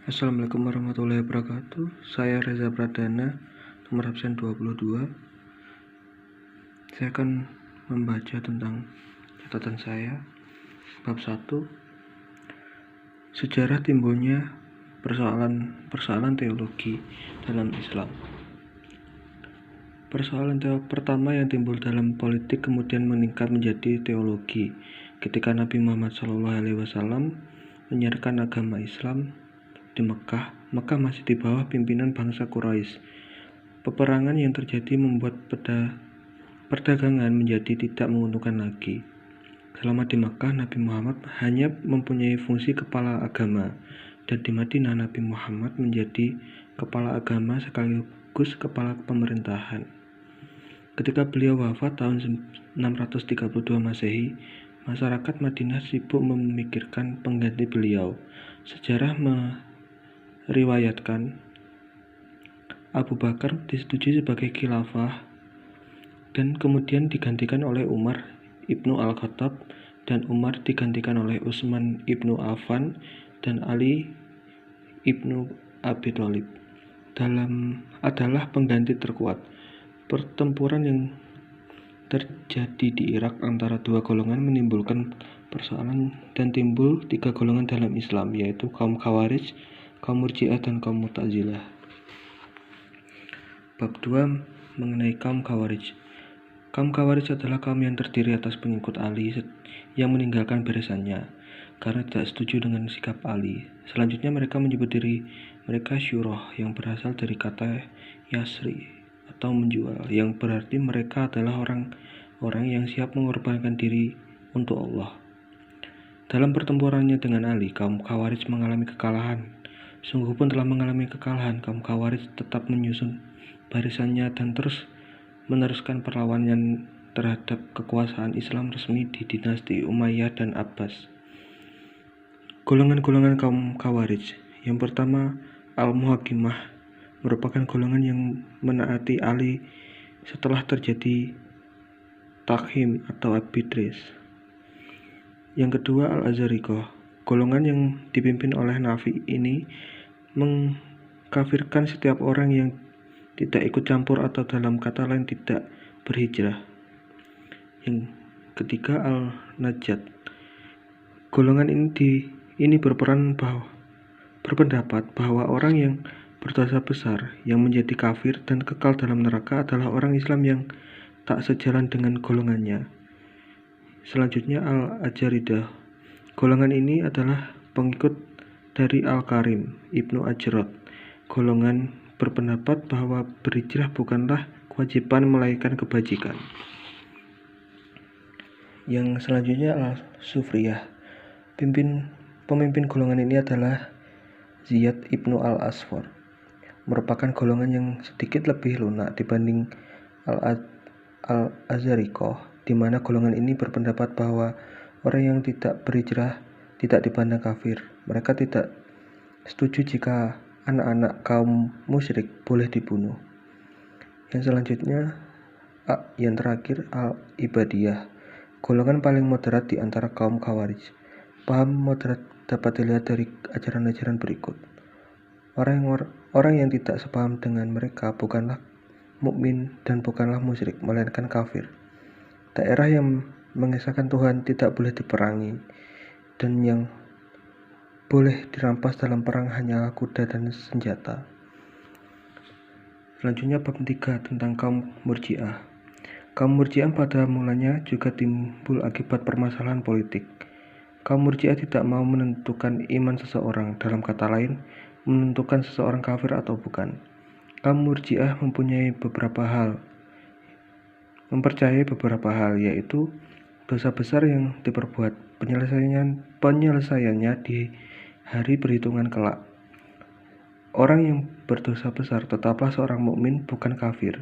Assalamualaikum warahmatullahi wabarakatuh. Saya Reza Pradana, nomor absen 22. Saya akan membaca tentang catatan saya. Bab 1. Sejarah timbulnya persoalan teologi dalam Islam. Persoalan pertama yang timbul dalam politik kemudian meningkat menjadi teologi ketika Nabi Muhammad SAW menyiarkan agama Islam di Mekah. Mekah masih di bawah pimpinan bangsa Quraisy. Peperangan yang terjadi membuat perdagangan menjadi tidak menguntungkan lagi. Selama di Mekah, Nabi Muhammad hanya mempunyai fungsi kepala agama, dan di Madinah Nabi Muhammad menjadi kepala agama sekaligus kepala pemerintahan. Ketika beliau wafat tahun 632 Masehi, masyarakat Madinah sibuk memikirkan pengganti beliau. Sejarah meriwayatkan Abu Bakar disetujui sebagai khilafah dan kemudian digantikan oleh Umar ibnu Al-Khattab, dan Umar digantikan oleh Utsman ibnu Affan dan Ali ibnu Abi Thalib adalah pengganti terkuat. Pertempuran yang terjadi di Irak antara dua golongan menimbulkan persoalan dan timbul tiga golongan dalam Islam, yaitu kaum Khawarij, kaum Murji'ah, dan kaum Mu'tazilah. Bab 2 mengenai kaum Khawarij. Kaum Khawarij adalah kaum yang terdiri atas pengikut Ali yang meninggalkan barisannya karena tidak setuju dengan sikap Ali. Selanjutnya mereka menyebut diri mereka Syuroh, yang berasal dari kata Yasri atau menjual, yang berarti mereka adalah orang-orang yang siap mengorbankan diri untuk Allah. Dalam pertempurannya dengan Ali, kaum Khawarij mengalami kekalahan. Sungguh pun telah mengalami kekalahan, kaum Khawarij tetap menyusun barisannya dan terus meneruskan perlawanan terhadap kekuasaan Islam resmi di dinasti Umayyah dan Abbas. Golongan-golongan kaum Khawarij. Yang pertama, Al-Muhakimah, merupakan golongan yang menaati Ali setelah terjadi takhim atau arbitrase. Yang kedua, Al-Azariqah, golongan yang dipimpin oleh Nafi ini mengkafirkan setiap orang yang tidak ikut campur atau dalam kata lain tidak berhijrah. Yang ketiga, Al-Najat, golongan ini berpendapat bahwa orang yang berdosa besar yang menjadi kafir dan kekal dalam neraka adalah orang Islam yang tak sejalan dengan golongannya. Selanjutnya, Al-Ajaridah, golongan ini adalah pengikut dari Al-Karim Ibnu Ajrad. Golongan berpendapat bahwa berhijrah bukanlah kewajiban melainkan kebajikan. Yang selanjutnya, Al-Sufriyah, pemimpin golongan ini adalah Ziyad Ibnu Al-Asfar, merupakan golongan yang sedikit lebih lunak dibanding Al-Azariqah, di mana golongan ini berpendapat bahwa orang yang tidak berhijrah tidak dipandang kafir. Mereka tidak setuju jika anak-anak kaum musyrik boleh dibunuh. Yang selanjutnya, yang terakhir, Al-Ibadiyah, golongan paling moderat di antara kaum Khawarij. Paham moderat dapat dilihat dari ajaran-ajaran berikut. Orang yang tidak sepaham dengan mereka bukanlah mukmin dan bukanlah musyrik, melainkan kafir. Daerah yang mengesahkan Tuhan tidak boleh diperangi, dan yang boleh dirampas dalam perang hanyalah kuda dan senjata. Selanjutnya, bab 3 tentang kaum Murji'ah. Kaum Murji'ah pada mulanya juga timbul akibat permasalahan politik. Kaum Murji'ah tidak mau menentukan iman seseorang, dalam kata lain, menentukan seseorang kafir atau bukan. Kaum Murji'ah mempercayai beberapa hal, yaitu dosa besar yang diperbuat, penyelesaiannya di hari perhitungan kelak. Orang yang berdosa besar tetaplah seorang mukmin, bukan kafir.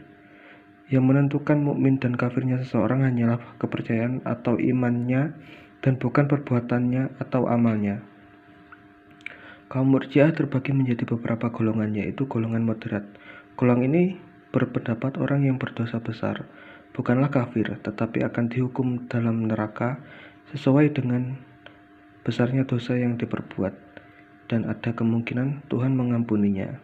Yang menentukan mukmin dan kafirnya seseorang hanyalah kepercayaan atau imannya dan bukan perbuatannya atau amalnya. Kaum Murji'ah terbagi menjadi beberapa golongan, yaitu golongan moderat. Golongan ini berpendapat orang yang berdosa besar bukanlah kafir, tetapi akan dihukum dalam neraka sesuai dengan besarnya dosa yang diperbuat. dan ada kemungkinan Tuhan mengampuninya.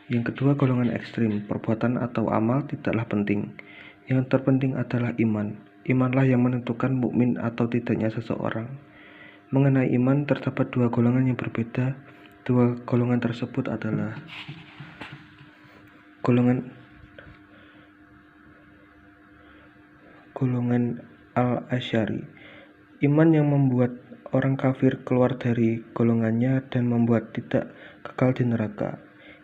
Yang kedua, golongan ekstrim, perbuatan atau amal tidaklah penting. Yang terpenting adalah iman. Imanlah yang menentukan mukmin atau tidaknya seseorang. Mengenai iman, terdapat dua golongan yang berbeda. Dua golongan tersebut adalah golongan Al-Asy'ari. Iman yang membuat orang kafir keluar dari golongannya dan membuat tidak kekal di neraka.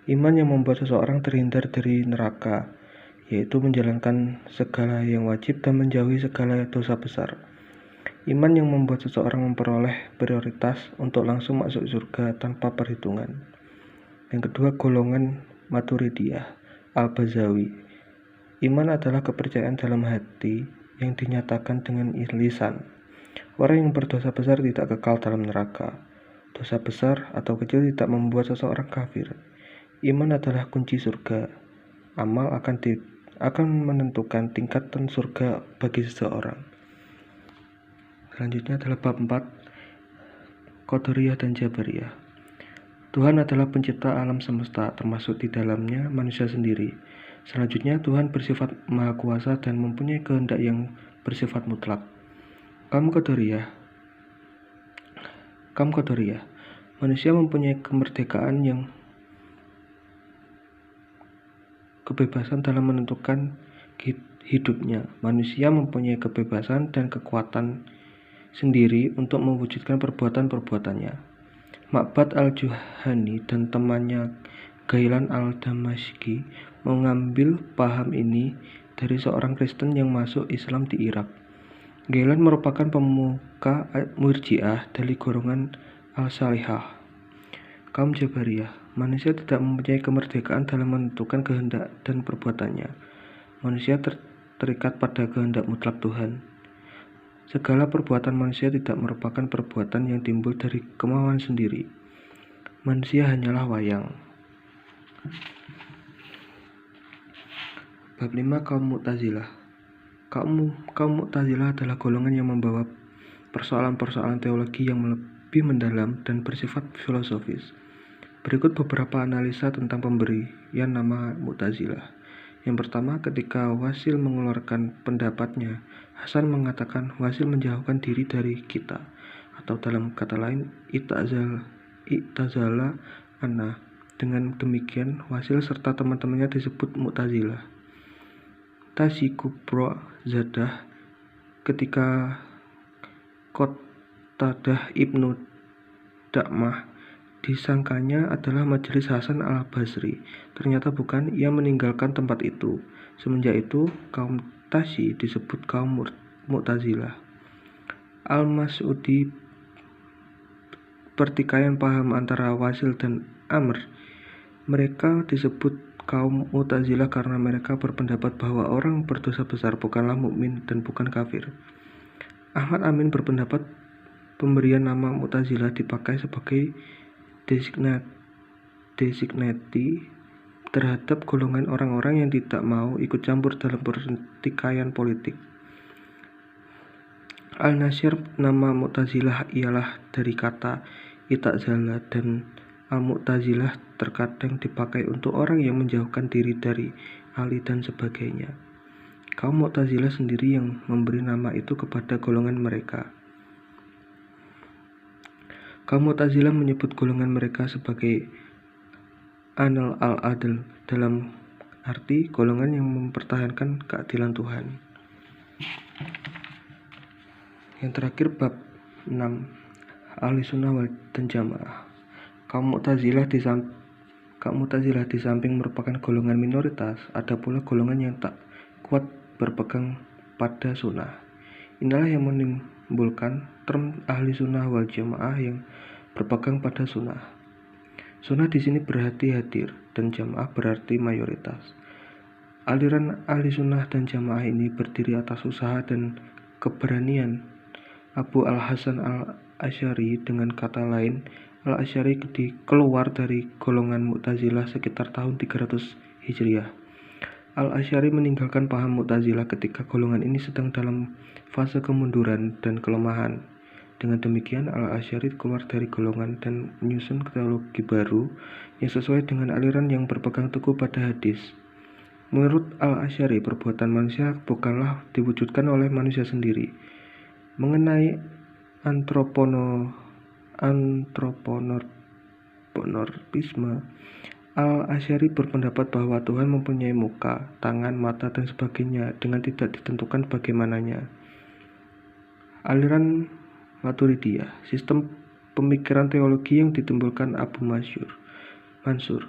Iman yang membuat seseorang terhindar dari neraka, yaitu menjalankan segala yang wajib dan menjauhi segala dosa besar. Iman yang membuat seseorang memperoleh prioritas untuk langsung masuk surga tanpa perhitungan. Yang kedua, golongan Maturidiyah, Al-Bazawi. Iman adalah kepercayaan dalam hati yang dinyatakan dengan lisan. Orang yang berdosa besar tidak kekal dalam neraka. Dosa besar atau kecil tidak membuat seseorang kafir. Iman adalah kunci surga. Amal akan menentukan tingkatan surga bagi seseorang. Selanjutnya adalah bab 4, Qadariyah dan Jabariyah. Tuhan adalah pencipta alam semesta, termasuk di dalamnya manusia sendiri. Selanjutnya, Tuhan bersifat maha kuasa dan mempunyai kehendak yang bersifat mutlak. Kaum Qadariyah, manusia mempunyai kebebasan dalam menentukan hidupnya. Manusia mempunyai kebebasan dan kekuatan sendiri untuk mewujudkan perbuatan-perbuatannya. Ma'bad al-Juhani dan temannya Ghailan al-Damashqi mengambil paham ini dari seorang Kristen yang masuk Islam di Irak. Ghailan merupakan pemuka Murji'ah dari golongan al-Salihah. Kaum Jabariyah, manusia tidak mempunyai kemerdekaan dalam menentukan kehendak dan perbuatannya. Manusia terikat pada kehendak mutlak Tuhan. Segala perbuatan manusia tidak merupakan perbuatan yang timbul dari kemauan sendiri. Manusia hanyalah wayang. Bab 5, kaum Mu'tazilah. Kaum Mu'tazilah adalah golongan yang membawa persoalan-persoalan teologi yang lebih mendalam dan bersifat filosofis. Berikut beberapa analisa tentang pemberian nama Mu'tazilah. Yang pertama, ketika Wasil mengeluarkan pendapatnya, Hasan mengatakan Wasil menjauhkan diri dari kita, atau dalam kata lain, i'tazala anna. Dengan demikian, Wasil serta teman-temannya disebut Mu'tazilah. Tazi Kubro Zadah, ketika Qatadah Ibnu Da'mah disangkanya adalah majelis Hasan al-Basri. Ternyata bukan, ia meninggalkan tempat itu. Semenjak itu, kaum Tazi disebut kaum Mu'tazilah. Al-Mas'udi, pertikaian paham antara Wasil dan Amr. Mereka disebut kaum Mu'tazilah karena mereka berpendapat bahwa orang berdosa besar bukanlah mukmin dan bukan kafir. Ahmad Amin berpendapat pemberian nama Mu'tazilah dipakai sebagai designati terhadap golongan orang-orang yang tidak mau ikut campur dalam pertikaian politik. Al-Nasir, nama Mu'tazilah ialah dari kata i'tazala, dan Al-Mu'tazilah terkadang dipakai untuk orang yang menjauhkan diri dari Ali dan sebagainya. Kaum Mu'tazilah sendiri yang memberi nama itu kepada golongan mereka. Kaum Mu'tazilah menyebut golongan mereka sebagai Anal al-Adl, dalam arti golongan yang mempertahankan keadilan Tuhan. Yang terakhir, bab 6, Ahlussunnah wal Jamaah. Kaum Mu'tazilah di samping merupakan golongan minoritas, ada pula golongan yang tak kuat berpegang pada sunnah. Inilah yang menimbulkan term Ahlussunnah wal Jamaah yang berpegang pada sunnah. Sunnah di sini berarti hadir dan jamaah berarti mayoritas. Aliran Ahlussunnah dan Jamaah ini berdiri atas usaha dan keberanian Abu al-Hasan al-Asy'ari. Dengan kata lain, al-Asy'ari keluar dari golongan Mu'tazilah sekitar tahun 300 Hijriah. Al-Asy'ari meninggalkan paham Mu'tazilah ketika golongan ini sedang dalam fase kemunduran dan kelemahan. Dengan demikian, Al-Asy'ari keluar dari golongan dan menyusun teologi baru yang sesuai dengan aliran yang berpegang teguh pada hadis. Menurut Al-Asy'ari, perbuatan manusia bukanlah diwujudkan oleh manusia sendiri. Mengenai antroponormisme, Al-Asy'ari berpendapat bahwa Tuhan mempunyai muka, tangan, mata, dan sebagainya dengan tidak ditentukan bagaimananya. Aliran Maturidiyah, sistem pemikiran teologi yang ditimbulkan Abu Mansur.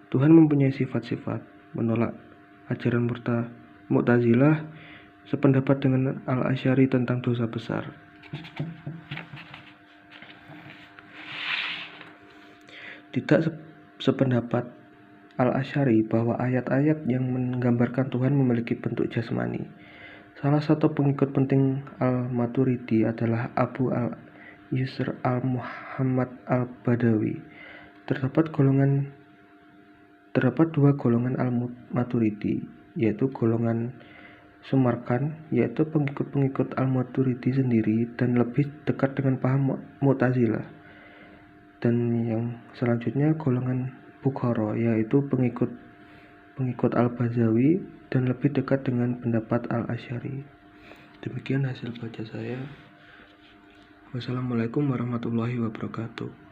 Tuhan mempunyai sifat-sifat, menolak ajaran Mu'tazilah, sependapat dengan Al-Asy'ari tentang dosa besar. Tidak sependapat Al-Asy'ari bahwa ayat-ayat yang menggambarkan Tuhan memiliki bentuk jasmani. Salah satu pengikut penting Al-Maturidi adalah Abu al-Yusr al-Muhammad al-Badawi. Terdapat dua golongan Al-Maturidi, yaitu golongan Sumarkan, yaitu pengikut-pengikut Al-Maturidi sendiri dan lebih dekat dengan paham Mu'tazilah. Dan yang selanjutnya golongan Bukhara, yaitu pengikut Al-Bazawi dan lebih dekat dengan pendapat Al-Asy'ari. Demikian hasil baca saya. Wassalamualaikum warahmatullahi wabarakatuh.